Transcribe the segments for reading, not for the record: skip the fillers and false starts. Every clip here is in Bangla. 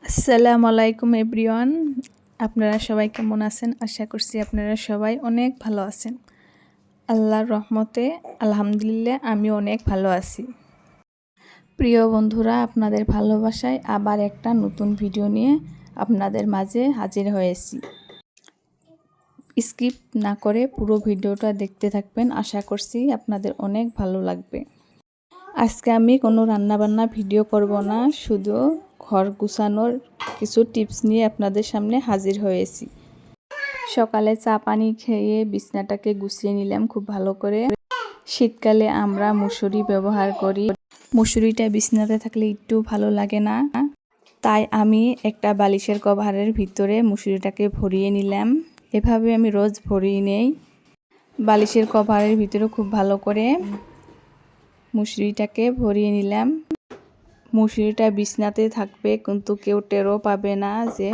আসসালামু আলাইকুম এভরিওয়ান। আপনারা সবাই কেমন আছেন? আশা করছি আপনারা সবাই অনেক ভালো আছেন। আল্লাহর রহমতে আলহামদুলিল্লাহ আমি অনেক ভালো আছি। প্রিয় বন্ধুরা, আপনাদের ভালোবাসায় আবার একটা নতুন ভিডিও নিয়ে আপনাদের মাঝে হাজির হয়েছি। স্কিপ না করে পুরো ভিডিওটা দেখতে থাকবেন, আশা করছি আপনাদের অনেক ভালো লাগবে। আজকে আমি কোনো রান্নাবান্না ভিডিও করব না, শুধু ঘর গুছানোর কিছু টিপস নিয়ে আপনাদের সামনে হাজির হয়েছি। সকালে চা পানি খেয়ে বিছনাটাকে গুছিয়ে নিলাম খুব ভালো করে। শীতকালে আমরা মুসুরি ব্যবহার করি। মুসুরিটা বিছনাতে থাকলে একটু ভালো লাগে না, তাই আমি একটা বালিশের কভারের ভিতরে মুসুরিটাকে ভরিয়ে নিলাম। এভাবে আমি রোজ ভরিয়ে নেই। বালিশের কভারের ভিতরে খুব ভালো করে মুসুরিটাকে ভরিয়ে নিলাম। মুসুরিটা বিছনাতে থাকবে, কিন্তু কেউ টেরও পাবে না যে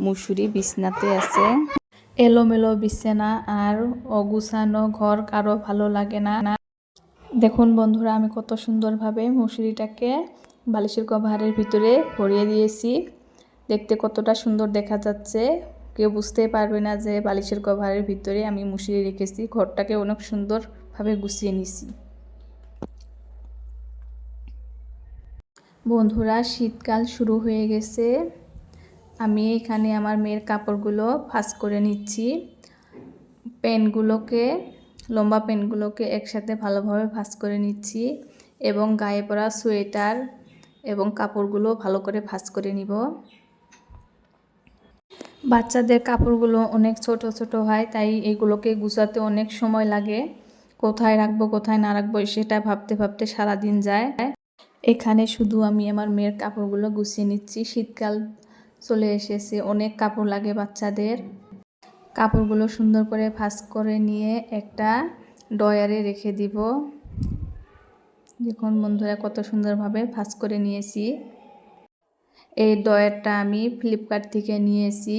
মুসুরি বিছনাতে আছে। এলোমেলো বিছানা আর অগুছানো ঘর কারো ভালো লাগে না। দেখুন বন্ধুরা, আমি কত সুন্দরভাবে মুসুরিটাকে বালিশের কভারের ভিতরে ভরিয়ে দিয়েছি। দেখতে কতটা সুন্দর দেখা যাচ্ছে, কেউ বুঝতেই পারবে না যে বালিশের কভারের ভিতরে আমি মুসুরি রেখেছি। ঘরটাকে অনেক সুন্দরভাবে গুছিয়ে নিছি। বন্ধুরা, শীতকাল শুরু হয়ে গেছে। আমি এখানে আমার মেয়ের কাপড়গুলো ভাঁজ করে নিচ্ছি। লম্বা প্যান্টগুলোকে একসাথে ভালোভাবে ভাঁজ করে নিচ্ছি এবং গায়ে পরা সোয়েটার এবং কাপড়গুলো ভালো করে ভাঁজ করে নিব। বাচ্চাদের কাপড়গুলো অনেক ছোট ছোট হয়, তাই এগুলোকে গুছাতে অনেক সময় লাগে। কোথায় রাখবো কোথায় না রাখবো সেটা ভাবতে ভাবতে সারাদিন যায়। এখানে শুধু আমি আমার মেয়ের কাপড়গুলো গুছিয়ে নিচ্ছি। শীতকাল চলে এসেছে, অনেক কাপড় লাগে বাচ্চাদের। কাপড়গুলো সুন্দর করে ভাঁজ করে নিয়ে একটা ড্রয়ারে রেখে দিব। দেখুন বন্ধুরা, কত সুন্দরভাবে ভাঁজ করে নিয়েছি। এই ড্রয়ারটা আমি ফ্লিপকার্ট থেকে নিয়েছি।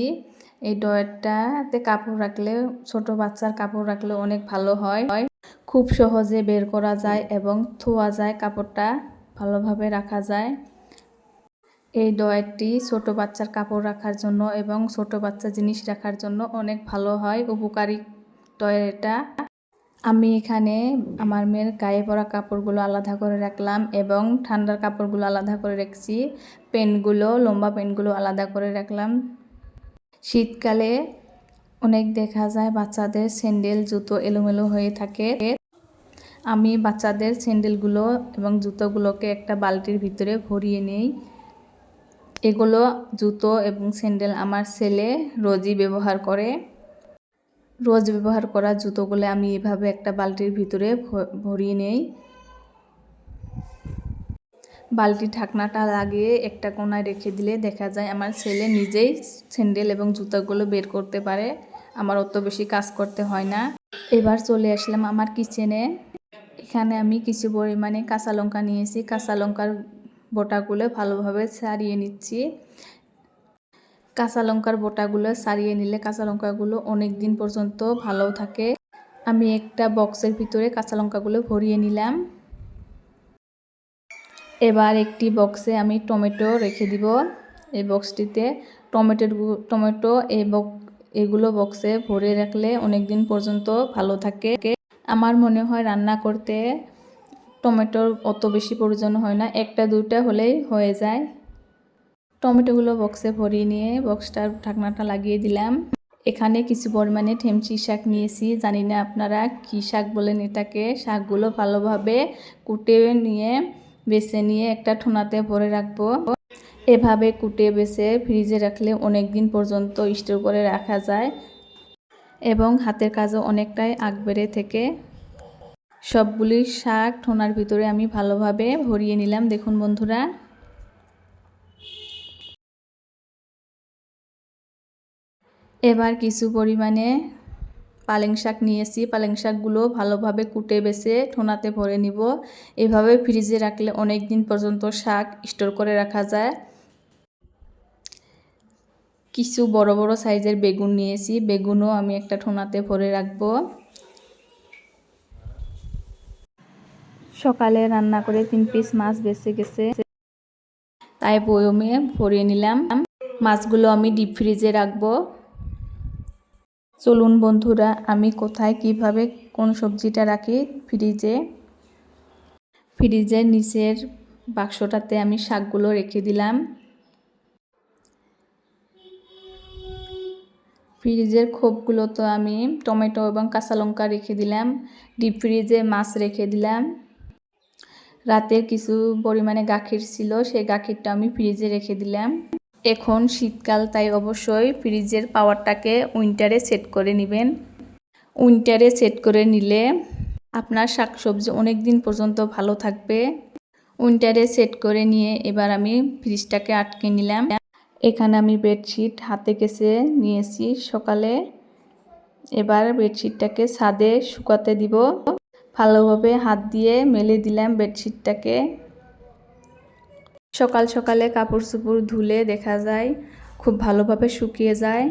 এই ড্রয়ারটাতে কাপড় রাখলে, ছোট বাচ্চার কাপড় রাখলে অনেক ভালো হয়। খুব সহজে বের করা যায় এবং ধোয়া যায়, কাপড়টা ভালোভাবে রাখা যায়। এই ড্রয়ারটি ছোট বাচ্চার কাপড় রাখার জন্য এবং ছোট বাচ্চা জিনিস রাখার জন্য অনেক ভালো হয়, উপকারী ড্রয়ার এটা। আমি এখানে আমার মেয়ের গায়ে পরা কাপড়গুলো আলাদা করে রাখলাম এবং ঠান্ডার কাপড়গুলো আলাদা করে রাখছি। লম্বা প্যান্টগুলো আলাদা করে রাখলাম। শীতকালে অনেক দেখা যায় বাচ্চাদের স্যান্ডেল জুতো এলোমেলো হয়ে থাকে। আমি বাচ্চাদের স্যান্ডেলগুলো এবং জুতোগুলোকে একটা বালতির ভিতরে ভরিয়ে নেই। এগুলো জুতো এবং স্যান্ডেল আমার ছেলে রোজই ব্যবহার করে। রোজ ব্যবহার করা জুতোগুলো আমি এভাবে একটা বালতির ভিতরে ভরিয়ে নেই। বালতির ঢাকনাটা লাগিয়ে একটা কোণায় রেখে দিলে দেখা যায় আমার ছেলে নিজেই স্যান্ডেল এবং জুতোগুলো বের করতে পারে। আমার অত বেশি কাজ করতে হয় না। এবার চলে আসলাম আমার কিচেনে। এখানে আমি কিছু পরিমাণে কাঁচা লঙ্কা নিয়েছি। কাঁচা লঙ্কার বোটাগুলো ভালোভাবে ছাড়িয়ে নিচ্ছি। কাঁচা লঙ্কার বোটাগুলো ছাড়িয়ে নিলে কাঁচা লঙ্কাগুলো অনেক দিন পর্যন্ত ভালো থাকে। আমি একটা বক্সের ভিতরে কাঁচা লঙ্কাগুলো ভরিয়ে নিলাম। এবার একটি বক্সে আমি টমেটো রেখে দিব। এই বক্সটিতে টমেটো এগুলো বক্সে ভরে রাখলে অনেক দিন পর্যন্ত ভালো থাকে। আমার মনে হয় রান্না করতে টমেটোর অত বেশি প্রয়োজন হয় না, একটা দুইটা হলেই হয়ে যায়। টমেটোগুলো বক্সে ভরিয়ে নিয়ে বক্সটার ঢাকনাটা লাগিয়ে দিলাম। এখানে কিছু পরিমাণে ঠেমচি শাক নিয়েছি, জানি না আপনারা কী শাক বলেন এটাকে। শাকগুলো ভালোভাবে কুটে নিয়ে বেছে নিয়ে একটা ঠোনাতে ভরে রাখবো। এভাবে কুটে বেছে ফ্রিজে রাখলে অনেক দিন পর্যন্ত স্টোর করে রাখা যায় এবং হাতের কাজও অনেকটাই আগ বেড়ে থেকে। সবগুলি শাক ঠোনার ভিতরে আমি ভালোভাবে ভরিয়ে নিলাম। দেখুন বন্ধুরা, এবার কিছু পরিমাণে পালং শাক নিয়েছি। পালং শাকগুলো ভালোভাবে কুটে বেছে ঠোনাতে ভরে নিব। এভাবে ফ্রিজে রাখলে অনেক দিন পর্যন্ত শাক স্টোর করে রাখা যায়। কিছু বড় বড় সাইজের বেগুন নিয়েছি, বেগুনও আমি একটা ঠোনাতে ভরে রাখবো। সকালে রান্না করে 3 পিস মাছ বেঁচে গেছে। তাই বয়মে ভরিয়ে নিলাম। মাছগুলো আমি ডিপ ফ্রিজে রাখবো। চলুন বন্ধুরা, আমি কোথায় কিভাবে কোন সবজিটা রাখি ফ্রিজের নিচের বাক্সটাতে আমি শাকগুলো রেখে দিলাম। ফ্রিজের খোপগুলো তো আমি টমেটো এবং কাঁচা লঙ্কা রেখে দিলাম। ডিপ ফ্রিজে মাছ রেখে দিলাম। রাতের কিছু পরিমাণে গাখির ছিল, সেই গাখিরটা আমি ফ্রিজে রেখে দিলাম। এখন শীতকাল, তাই অবশ্যই ফ্রিজের পাওয়ারটাকে উইন্টারে সেট করে নেবেন। উইন্টারে সেট করে নিলে আপনার শাকসবজি অনেক দিন পর্যন্ত ভালো থাকবে। উইন্টারে সেট করে নিয়ে এবার আমি ফ্রিজটাকে আটকে নিলাম। এখানে আমি বেডশিট হাতে কেচে নিয়েছি সকালে। এবার বেডশিটটাকে ছাদে শুকাতে দিব। ভালোভাবে হাত দিয়ে মেলে দিলাম বেডশিটটাকে। সকাল সকালে কাপড় চোপড় ধুলে দেখা যায় খুব ভালোভাবে শুকিয়ে যায়।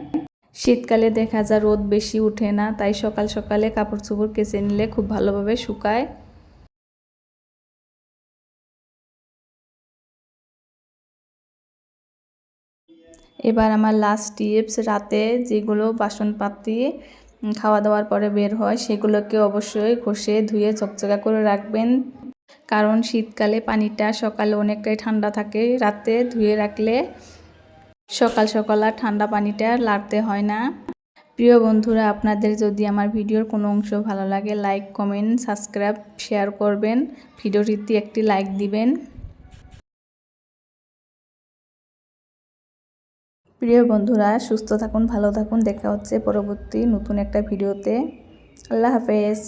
শীতকালে দেখা যায় রোদ বেশি উঠে না, তাই সকাল সকালে কাপড় চোপড় কেচে নিলে খুব ভালোভাবে শুকায়। এবার আমার লাস্ট টিপস, রাতে যেগুলো বাসনপাতি খাওয়া দাওয়ার পরে বের হয় সেগুলোকে অবশ্যই ঘষে ধুয়ে চকচকা করে রাখবেন। কারণ শীতকালে পানিটা সকালে অনেকটাই ঠান্ডা থাকে, রাতে ধুয়ে রাখলে সকাল সকাল আর ঠান্ডা পানিটা লাগতে হয় না। প্রিয় বন্ধুরা, আপনাদের যদি আমার ভিডিওর কোনো অংশ ভালো লাগে, লাইক, কমেন্ট, সাবস্ক্রাইব, শেয়ার করবেন। ভিডিওটিতে একটি লাইক দিবেন। প্রিয় বন্ধুরা, সুস্থ থাকুন, ভালো থাকুন। দেখা হচ্ছে পরবর্তী নতুন একটা ভিডিওতে। আল্লাহ হাফেজ।